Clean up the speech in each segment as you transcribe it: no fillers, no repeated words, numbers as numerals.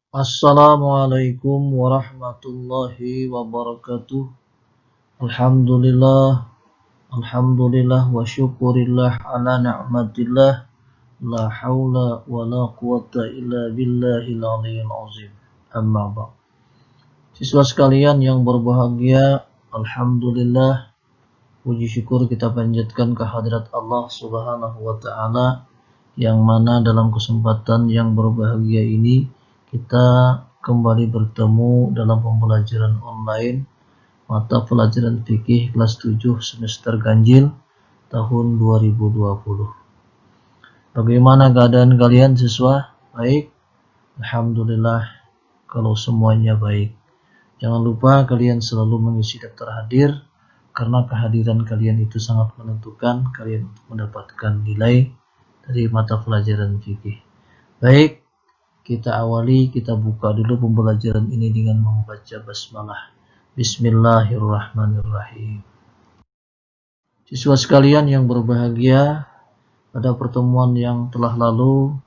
Assalamualaikum warahmatullahi wabarakatuh. Alhamdulillah, alhamdulillah wa syukurillah ala ni'matillah. La haula wa la quwata illa billahil aliyyil azim. Amma ba'd. Siswa sekalian yang berbahagia, alhamdulillah, puji syukur kita panjatkan kehadirat Allah Subhanahu wa taala yang mana dalam kesempatan yang berbahagia ini kita kembali bertemu dalam pembelajaran online mata pelajaran fikih kelas 7 semester ganjil tahun 2020. Bagaimana keadaan kalian siswa? Baik? Alhamdulillah kalau semuanya baik. Jangan lupa kalian selalu mengisi daftar hadir karena kehadiran kalian itu sangat menentukan kalian untuk mendapatkan nilai dari mata pelajaran fikih. Baik, kita buka dulu pembelajaran ini dengan membaca basmalah. Bismillahirrahmanirrahim. Siswa sekalian yang berbahagia, pada pertemuan yang telah lalu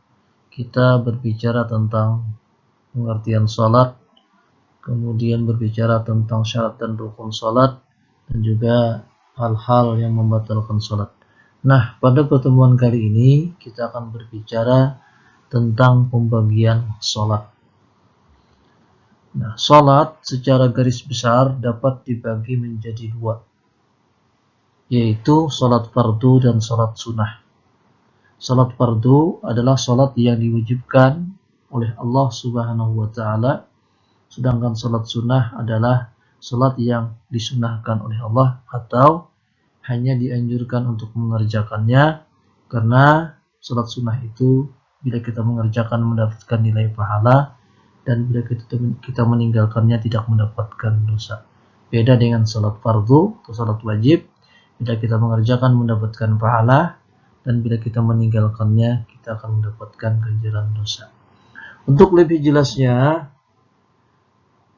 kita berbicara tentang pengertian salat, kemudian berbicara tentang syarat dan rukun salat, dan juga hal-hal yang membatalkan salat. Nah, pada pertemuan kali ini kita akan berbicara tentang pembagian salat. Nah, salat secara garis besar dapat dibagi menjadi dua, yaitu salat fardu dan salat sunnah. Salat fardu adalah salat yang diwajibkan oleh Allah Subhanahu wa taala, sedangkan salat sunnah adalah salat yang disunnahkan oleh Allah atau hanya dianjurkan untuk mengerjakannya, karena salat sunnah itu bila kita mengerjakan mendapatkan nilai pahala, dan bila kita meninggalkannya tidak mendapatkan dosa. Beda dengan salat fardu atau salat wajib, bila kita mengerjakan mendapatkan pahala, dan bila kita meninggalkannya kita akan mendapatkan ganjaran dosa. Untuk lebih jelasnya,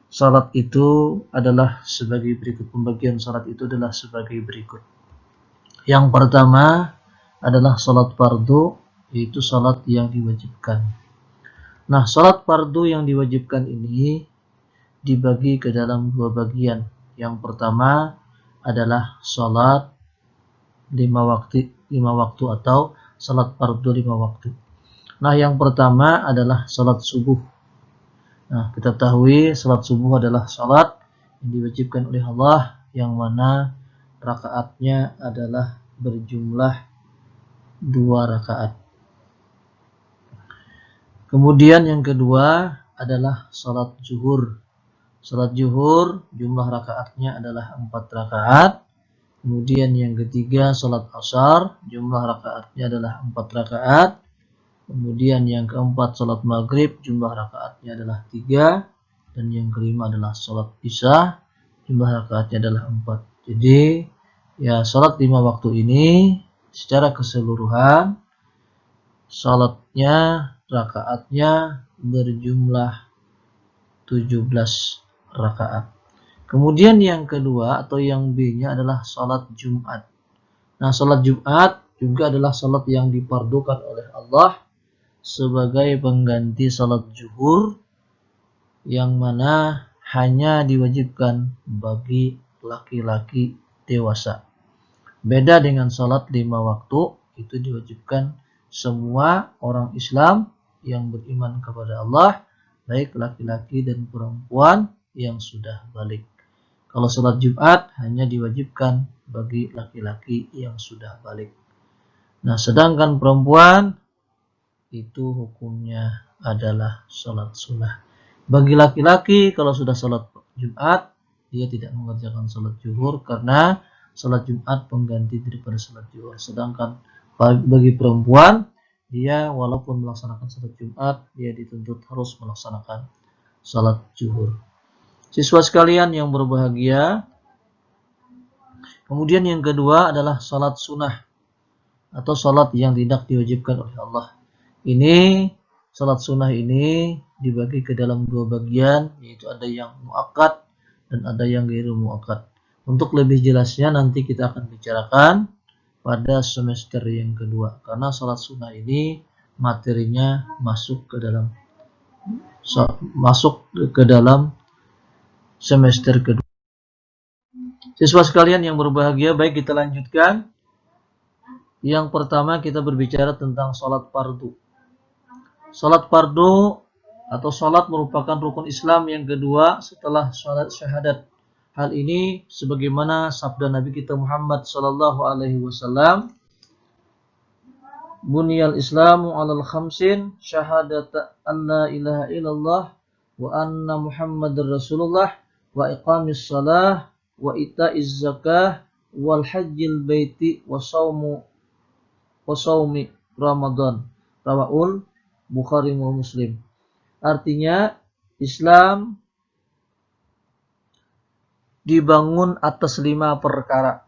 salat itu adalah sebagai berikut. Pembagian salat itu adalah sebagai berikut. Yang pertama adalah salat fardu, yaitu salat yang diwajibkan. Nah, salat fardu yang diwajibkan ini dibagi ke dalam dua bagian. Yang pertama adalah salat 5 waktu atau salat fardu 5 waktu. Nah, yang pertama adalah salat subuh. Nah, kita ketahui salat subuh adalah salat yang diwajibkan oleh Allah, yang mana rakaatnya adalah berjumlah 2 rakaat. Kemudian yang kedua adalah salat zuhur. Salat zuhur jumlah rakaatnya adalah 4 rakaat. Kemudian yang ketiga salat asar, jumlah rakaatnya adalah 4 rakaat. Kemudian yang keempat salat maghrib, jumlah rakaatnya adalah 3. Dan yang kelima adalah salat isya, jumlah rakaatnya adalah 4. Jadi ya, salat 5 waktu ini secara keseluruhan salatnya, rakaatnya berjumlah 17 rakaat. Kemudian yang kedua atau yang B-nya adalah salat Jumat. Nah, salat Jumat juga adalah salat yang difardukan oleh Allah sebagai pengganti salat zuhur, yang mana hanya diwajibkan bagi laki-laki dewasa. Beda dengan salat 5 waktu, itu diwajibkan semua orang Islam yang beriman kepada Allah, baik laki-laki dan perempuan yang sudah balik. Kalau salat Jumat hanya diwajibkan bagi laki-laki yang sudah balik. Nah, sedangkan perempuan itu hukumnya adalah salat sunnah. Bagi laki-laki kalau sudah salat Jumat, dia tidak mengerjakan salat zuhur karena salat Jumat pengganti daripada salat zuhur. Sedangkan bagi perempuan, dia walaupun melaksanakan salat Jumat, dia dituntut harus melaksanakan salat zuhur. Siswa sekalian yang berbahagia, kemudian yang kedua adalah salat sunnah atau salat yang tidak diwajibkan oleh Allah. Ini salat sunnah ini dibagi ke dalam dua bagian, yaitu ada yang muakkad dan ada yang ghairu muakkad. Untuk lebih jelasnya nanti kita akan bicarakan pada semester yang kedua, karena salat sunnah ini materinya masuk ke dalam masuk ke dalam semester kedua. Siswa sekalian yang berbahagia, baik kita lanjutkan. Yang pertama kita berbicara tentang sholat fardu. Sholat fardu atau sholat merupakan rukun Islam yang kedua setelah sholat syahadat. Hal ini sebagaimana sabda Nabi kita Muhammad sallallahu alaihi wasallam, "Buniyal Islamu 'alal khamsin, syahadata an la ilaha illallah wa anna Muhammadar Rasulullah wa iqamis shalah wa ita'iz zakah wal hajjil baiti wa saumi Ramadan." Rawahul Bukhari wa Muslim. Artinya Islam dibangun atas 5 perkara.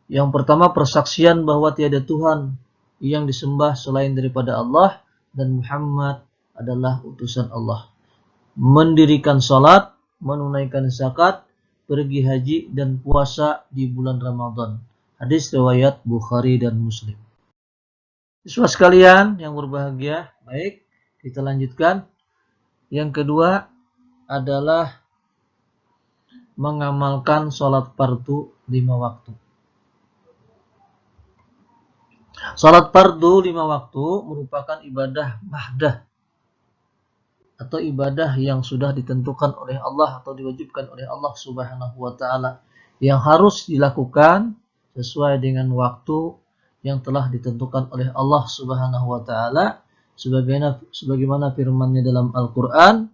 Yang pertama, persaksian bahwa tiada Tuhan yang disembah selain daripada Allah dan Muhammad adalah utusan Allah. Mendirikan salat, menunaikan zakat, pergi haji dan puasa di bulan Ramadan. Hadis riwayat Bukhari dan Muslim. Siswa sekalian yang berbahagia, baik kita lanjutkan. Yang kedua adalah mengamalkan sholat fardu 5 waktu. Sholat fardu 5 waktu merupakan ibadah mahdah atau ibadah yang sudah ditentukan oleh Allah atau diwajibkan oleh Allah Subhanahu wa taala, yang harus dilakukan sesuai dengan waktu yang telah ditentukan oleh Allah Subhanahu wa taala, sebagaimana firman-Nya dalam Al-Qur'an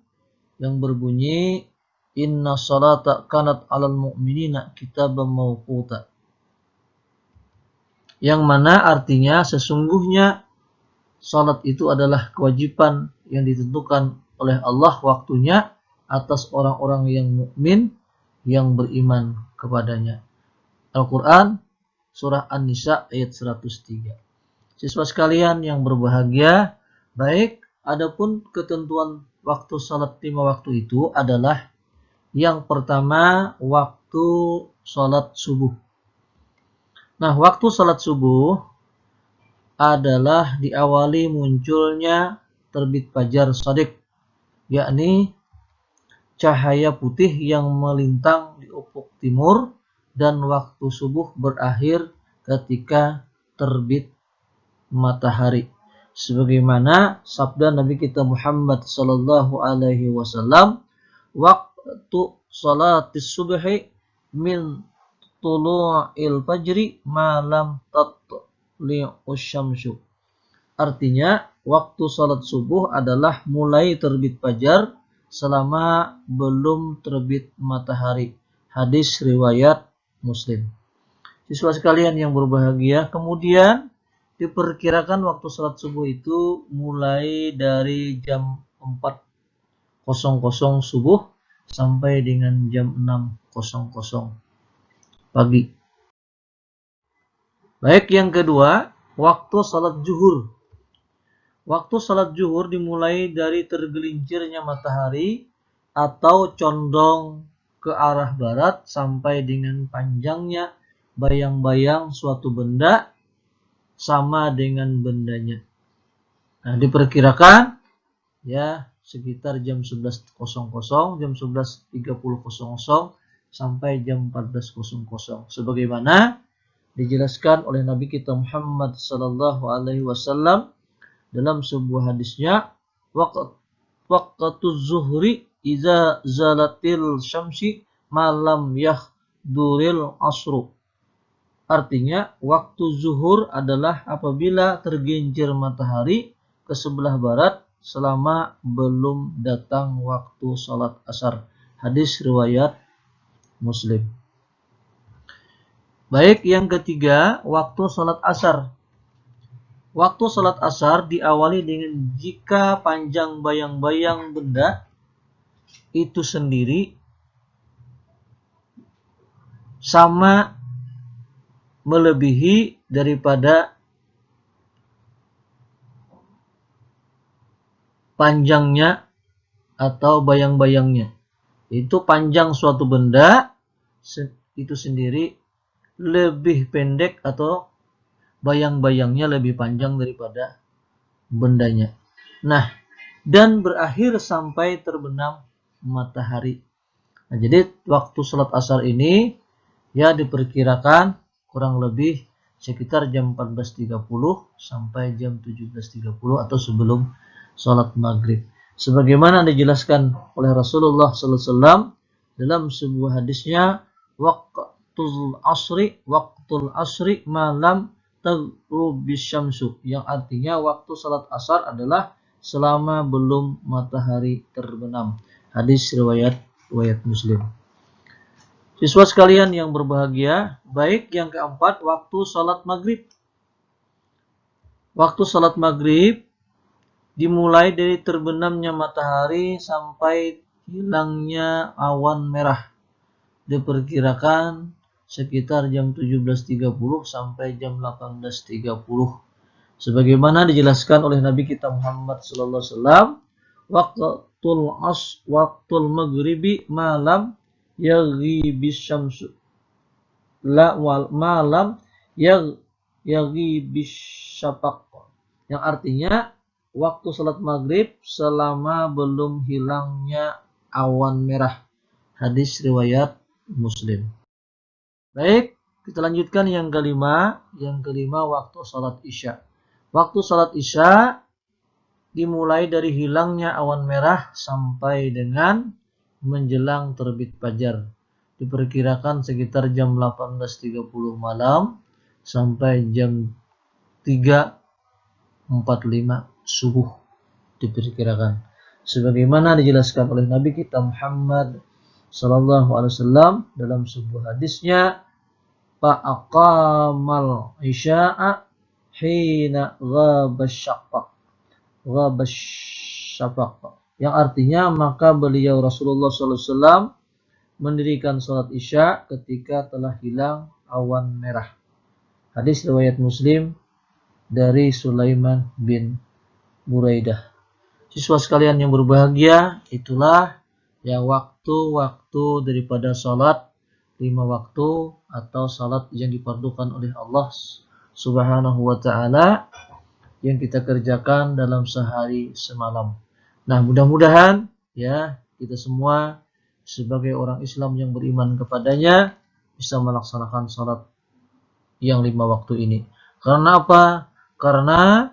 yang berbunyi, "Inna sholata kanat 'alal mu'minina kitaban mawquta." Yang mana artinya sesungguhnya salat itu adalah kewajiban yang ditentukan oleh Allah waktunya atas orang-orang yang mukmin yang beriman kepadanya. Al-Qur'an Surah An-Nisa ayat 103. Siswa sekalian yang berbahagia, baik, adapun ketentuan waktu salat 5 waktu itu adalah yang pertama waktu salat subuh. Nah, waktu salat subuh adalah diawali munculnya terbit fajar shadiq, yakni cahaya putih yang melintang di ufuk timur, dan waktu subuh berakhir ketika terbit matahari. Sebagaimana sabda Nabi kita Muhammad sallallahu alaihi wasallam, "Waktu salatis subhi min tulu'il fajri malam tatli'us syamsu." Artinya, waktu salat subuh adalah mulai terbit fajar selama belum terbit matahari. Hadis riwayat Muslim. Siswa sekalian yang berbahagia, kemudian diperkirakan waktu salat subuh itu mulai dari jam 4.00 subuh sampai dengan jam 6.00 pagi. Baik, yang kedua, waktu salat zuhur. Waktu salat zuhur dimulai dari tergelincirnya matahari atau condong ke arah barat sampai dengan panjangnya bayang-bayang suatu benda sama dengan bendanya. Nah, diperkirakan ya sekitar jam 11.00, jam 11.30 sampai jam 14.00, sebagaimana dijelaskan oleh Nabi kita Muhammad sallallahu alaihi wasallam dalam sebuah hadisnya, waqtu zuhri iza zalatil syamsi malam yahduril asru. Artinya, waktu zuhur adalah apabila tergelincir matahari ke sebelah barat selama belum datang waktu salat asar. Hadis riwayat Muslim. Baik, yang ketiga, waktu salat asar. Waktu salat asar diawali dengan jika panjang bayang-bayang benda itu sendiri sama melebihi daripada panjangnya atau bayang-bayangnya. Itu panjang suatu benda itu sendiri lebih pendek atau bayang-bayangnya lebih panjang daripada bendanya. Nah, dan berakhir sampai terbenam matahari. Nah, jadi waktu sholat asar ini ya diperkirakan kurang lebih sekitar jam 14.30 sampai jam 17.30 atau sebelum sholat maghrib. Sebagaimana dijelaskan oleh Rasulullah SAW dalam sebuah hadisnya, waktul asri malam taghrubis syamsu, yang artinya waktu sholat asar adalah selama belum matahari terbenam. Hadis riwayat Muslim. Siswa sekalian yang berbahagia, baik yang keempat, waktu sholat maghrib. Waktu sholat maghrib dimulai dari terbenamnya matahari sampai hilangnya awan merah. Diperkirakan sekitar jam 17.30 sampai jam 18.30. Sebagaimana dijelaskan oleh Nabi kita Muhammad SAW, waktul maghribi malam yaghibis syamsu malam yaghibis syafaq, yang artinya waktu salat maghrib selama belum hilangnya awan merah. Hadis riwayat Muslim. Baik, kita lanjutkan yang kelima. Yang kelima, waktu salat isya. Waktu salat isya dimulai dari hilangnya awan merah sampai dengan menjelang terbit fajar. Diperkirakan sekitar jam 18.30 malam sampai jam 3.45 subuh diperkirakan. Sebagaimana dijelaskan oleh Nabi kita Muhammad sallallahu alaihi wasallam dalam sebuah hadisnya, fa'aqamal isya'a hina ghabasyafaq, yang artinya maka beliau Rasulullah sallallahu alaihi wasallam mendirikan salat isya ketika telah hilang awan merah. Hadis riwayat Muslim dari Sulaiman bin Buraidah. Siswa sekalian yang berbahagia, itulah ya waktu-waktu daripada salat 5 waktu atau salat yang difardukan oleh Allah Subhanahu wa taala yang kita kerjakan dalam sehari semalam. Nah, mudah-mudahan ya kita semua sebagai orang Islam yang beriman kepadanya bisa melaksanakan salat yang 5 waktu ini. Karena apa? Karena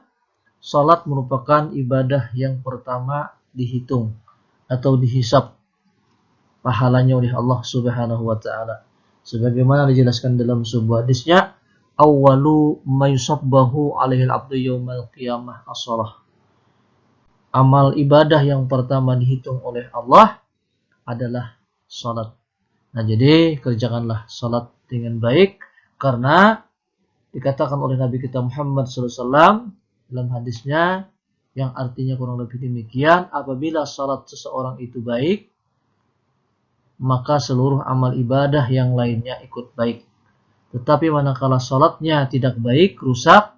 salat merupakan ibadah yang pertama dihitung atau dihisab pahalanya oleh Allah Subhanahu wa taala. Sebagaimana dijelaskan dalam sebuah hadisnya, awwalu ma yusabbahu 'alaihil 'abdu yaumal qiyamah as-shalah. Amal ibadah yang pertama dihitung oleh Allah adalah salat. Nah, jadi kerjakanlah salat dengan baik, karena dikatakan oleh Nabi kita Muhammad SAW dalam hadisnya yang artinya kurang lebih demikian, apabila salat seseorang itu baik, maka seluruh amal ibadah yang lainnya ikut baik. Tetapi manakala salatnya tidak baik, rusak,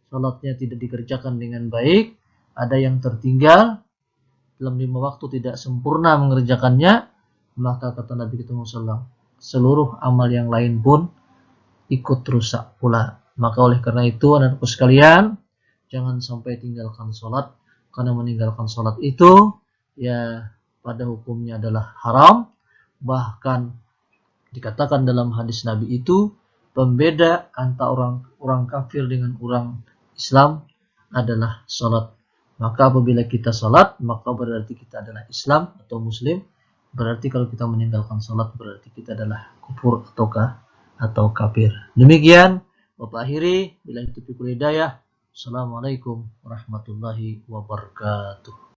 salatnya tidak dikerjakan dengan baik, ada yang tertinggal, dalam 5 waktu tidak sempurna mengerjakannya, maka kata Nabi kita SAW, seluruh amal yang lain pun ikut rusak pula. Maka oleh karena itu, anak-anakku sekalian, jangan sampai tinggalkan salat, karena meninggalkan salat itu ya pada hukumnya adalah haram. Bahkan dikatakan dalam hadis Nabi itu, pembeda antara orang kafir dengan orang Islam adalah salat. Maka apabila kita salat, maka berarti kita adalah Islam atau Muslim. Berarti kalau kita meninggalkan salat, berarti kita adalah kufur atau kafir. Demikian Bapak akhiri, billahi taufiq wal hidayah. Assalamualaikum warahmatullahi wabarakatuh.